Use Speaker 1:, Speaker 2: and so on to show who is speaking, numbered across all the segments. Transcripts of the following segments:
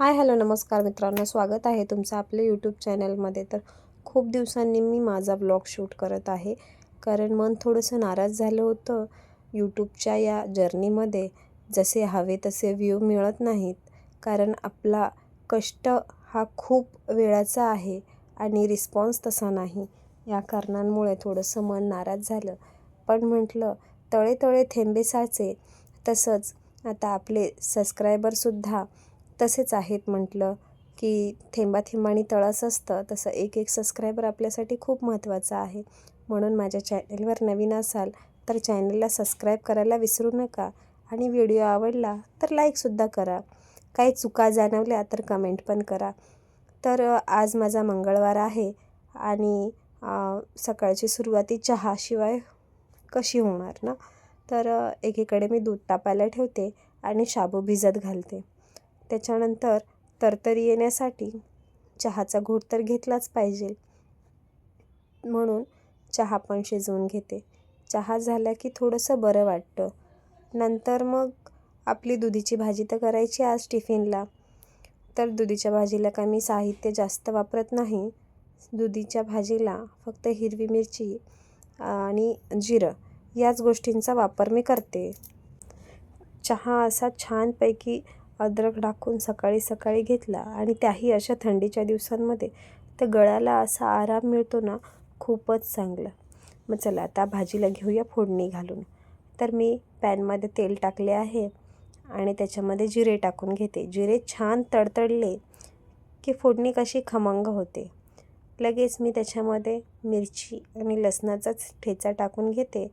Speaker 1: Hi hello नमस्कार मित्रांनो, स्वागत आहे तुमचं आपल्या यूट्यूब चॅनलमध्ये. तर खूप दिवसांनी मी माझा ब्लॉग शूट करत आहे, कारण मन थोडंसं नाराज झालं होतं. यूट्यूबच्या या जर्नीमध्ये जसे हवे तसे व्ह्यू मिळत नाहीत, कारण आपला कष्ट हा खूप वेळाचा आहे आणि रिस्पॉन्स तसा नाही. या कारणांमुळे थोडंसं मन नाराज झालं. पण म्हटलं तळे तळे थेंबे साचे, तसंच आता आपले सबस्क्रायबरसुद्धा तसेच आहेत. म्हटलं की थेंबाथेंबानी तळस असतं, तसं एक एक सबस्क्रायबर आपल्यासाठी खूप महत्त्वाचा आहे. म्हणून माझ्या चॅनलवर नवीन असाल तर चॅनलला सबस्क्राईब करायला विसरू नका आणि व्हिडिओ आवडला तर लाईकसुद्धा करा. काही चुका जाणवल्या तर कमेंट पण करा. तर आज माझा मंगळवार आहे आणि सकाळची सुरुवाती चहाशिवाय कशी होणार ना. तर एकीकडे मी दूध तापायला ठेवते आणि शाबू भिजत घालते. त्याच्यानंतर तरतरी येण्यासाठी चहाचा घोट तर घेतलाच पाहिजे, म्हणून चहा पण शिजवून घेते. चहा झाला की थोडंसं बरं वाटतं. नंतर मग आपली दुधीची भाजी तर करायची आज टिफिनला. तर दुधीच्या भाजीला काय मी साहित्य जास्त वापरत नाही. दुधीच्या भाजीला फक्त हिरवी मिरची आणि जिरं याच गोष्टींचा वापर मी करते. चहा असा छानपैकी अद्रक टाकून सकाळी सकाळी घेतला आणि त्याही अशा थंडीच्या दिवसांमध्ये, तर गळ्याला असा आराम मिळतो ना, खूपच चांगलं. मग चला आता भाजीला घेऊया फोडणी घालून. तर मी पॅनमध्ये तेल टाकले आहे आणि त्याच्यामध्ये जिरे टाकून घेते. जिरे छान तडतडले की फोडणी कशी खमंग होते. लगेच मी त्याच्यामध्ये मिरची आणि लसणाचाच ठेचा टाकून घेते.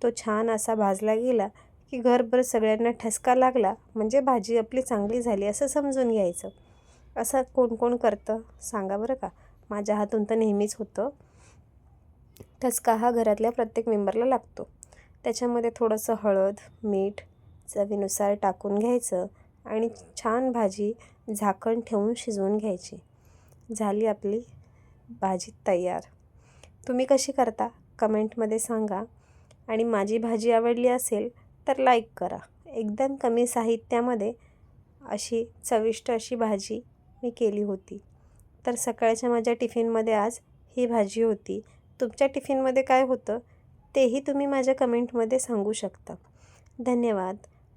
Speaker 1: तो छान असा भाजला गेला की घरभर सगळ्यांना ठसका लागला म्हणजे भाजी आपली चांगली झाली असं समजून घ्यायचं. असं कोण कोण करतं सांगा बरं का. माझ्या हातून तर नेहमीच होतं. ठसका हा घरातल्या प्रत्येक मेंबरला लागतो. त्याच्यामध्ये थोडंसं हळद, मीठ चवीनुसार टाकून घ्यायचं आणि छान भाजी झाकण ठेवून शिजवून घ्यायची. झाली आपली भाजी तयार. तुम्ही कशी करता कमेंटमध्ये सांगा आणि माझी भाजी आवडली असेल तर लाईक करा. एकदम कमी साहित्यामध्ये अशी चविष्ट अशी भाजी मी केली होती. तर सकाळच्या माझ्या टिफिनमध्ये आज ही भाजी होती. तुमच्या टिफिनमध्ये काय होतं तेही तुम्ही माझ्या कमेंटमध्ये सांगू शकता. धन्यवाद.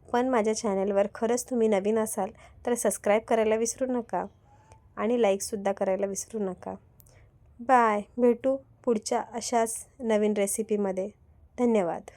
Speaker 1: पण माझ्या चॅनलवर खरंच तुम्ही नवीन असाल तर सबस्क्राईब करायला विसरू नका आणि लाईकसुद्धा करायला विसरू नका. बाय. भेटू पुढच्या अशाच नवीन रेसिपीमध्ये. धन्यवाद.